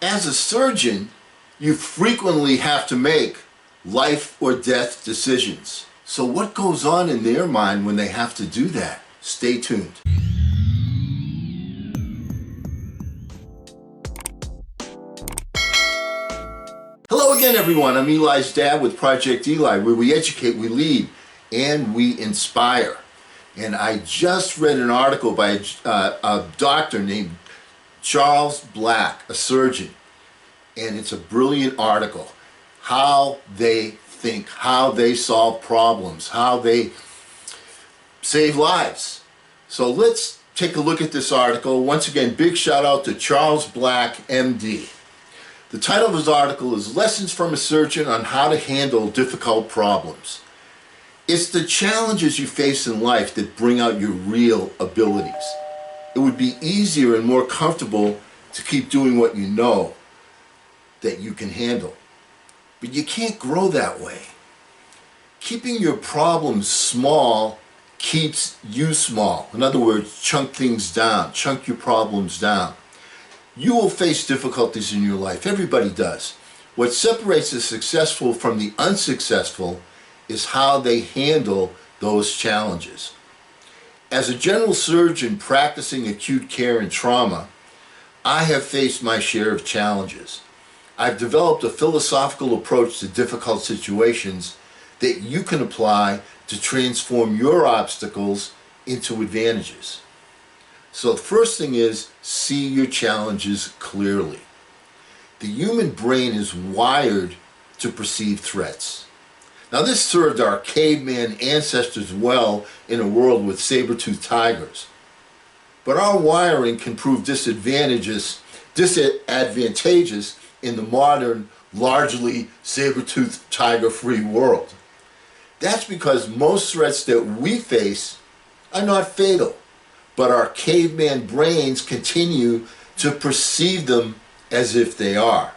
As a surgeon, you frequently have to make life or death decisions. So what goes on in their mind when they have to do that? Stay tuned. Hello again, everyone. I'm Eli's dad with Project Eli, where we educate, we lead, and we inspire. And I just read an article by a doctor named Charles Black, a surgeon. And it's a brilliant article. How they think, how they solve problems, how they save lives. So let's take a look at this article. Once again, big shout out to Charles Black, MD. The title of his article is Lessons from a Surgeon on How to Handle Difficult Problems. It's the challenges you face in life that bring out your real abilities. It would be easier and more comfortable to keep doing what you know that you can handle. But you can't grow that way. Keeping your problems small keeps you small. In other words, chunk things down, chunk your problems down. You will face difficulties in your life. Everybody does. What separates the successful from the unsuccessful is how they handle those challenges. As a general surgeon practicing acute care and trauma, I have faced my share of challenges. I've developed a philosophical approach to difficult situations that you can apply to transform your obstacles into advantages. So the first thing is, see your challenges clearly. The human brain is wired to perceive threats. Now this served our caveman ancestors well in a world with saber-toothed tigers. But our wiring can prove disadvantageous in the modern, largely saber-toothed tiger-free world. That's because most threats that we face are not fatal, but our caveman brains continue to perceive them as if they are.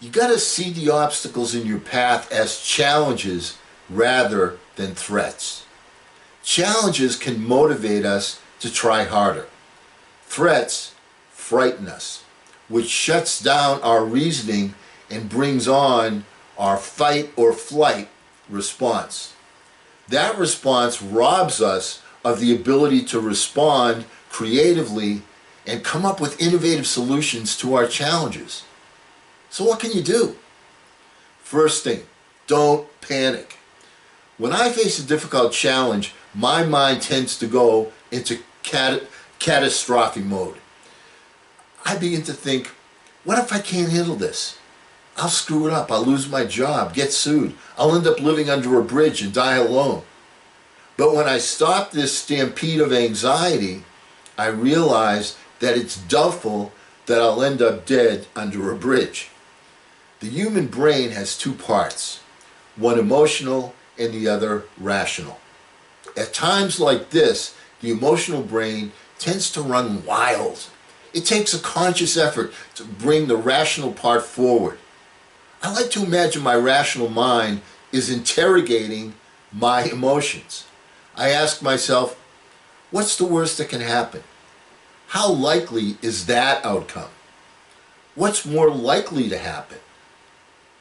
You got to see the obstacles in your path as challenges rather than threats. Challenges can motivate us to try harder. Threats frighten us, which shuts down our reasoning and brings on our fight or flight response. That response robs us of the ability to respond creatively and come up with innovative solutions to our challenges. So what can you do? First thing, don't panic. When I face a difficult challenge, my mind tends to go into catastrophic mode. I begin to think, what if I can't handle this? I'll screw it up. I'll lose my job, get sued. I'll end up living under a bridge and die alone. But when I stop this stampede of anxiety, I realize that it's doubtful that I'll end up dead under a bridge. The human brain has two parts, one emotional and the other rational. At times like this, the emotional brain tends to run wild. It takes a conscious effort to bring the rational part forward. I like to imagine my rational mind is interrogating my emotions. I ask myself, what's the worst that can happen? How likely is that outcome? What's more likely to happen?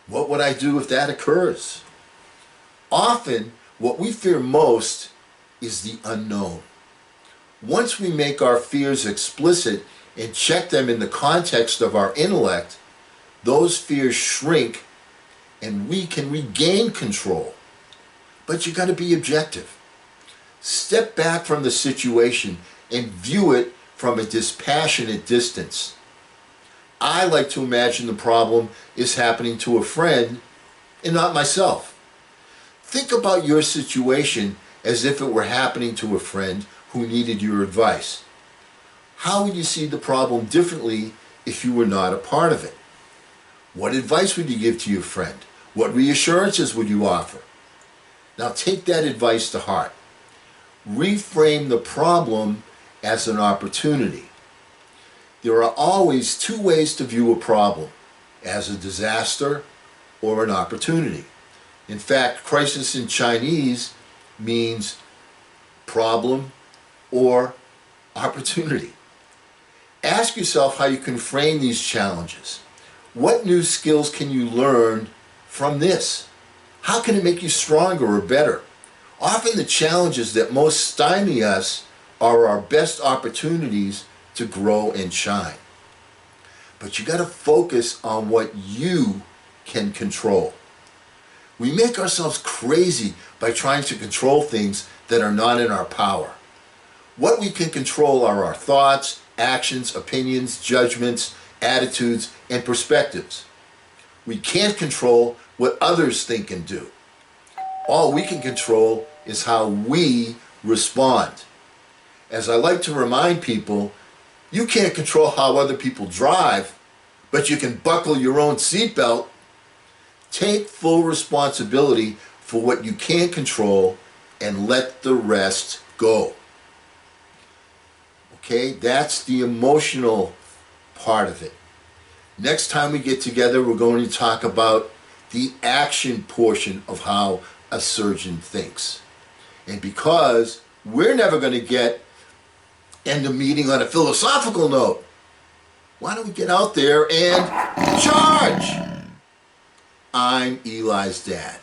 What would I do if that occurs? Often, what we fear most is the unknown. Once we make our fears explicit and check them in the context of our intellect, those fears shrink and we can regain control. But you got to be objective. Step back from the situation and view it from a dispassionate distance. I like to imagine the problem is happening to a friend and not myself. Think about your situation as if it were happening to a friend who needed your advice. How would you see the problem differently if you were not a part of it? What advice would you give to your friend? What reassurances would you offer? Now take that advice to heart. Reframe the problem as an opportunity. There are always two ways to view a problem, as a disaster or an opportunity. In fact, crisis in Chinese means problem or opportunity. Ask yourself how you can frame these challenges. What new skills can you learn from this? How can it make you stronger or better? Often the challenges that most stymie us are our best opportunities to grow and shine. But you got to focus on what you can control. We make ourselves crazy by trying to control things that are not in our power. What we can control are our thoughts, actions, opinions, judgments, attitudes, and perspectives. We can't control what others think and do. All we can control is how we respond. As I like to remind people, you can't control how other people drive, but you can buckle your own seatbelt. Take full responsibility for what you can control and let the rest go. Okay, that's the emotional part of it. Next time we get together, we're going to talk about the action portion of how a surgeon thinks. And because we're never going to end a meeting on a philosophical note, why don't we get out there and charge? I'm Eli's dad.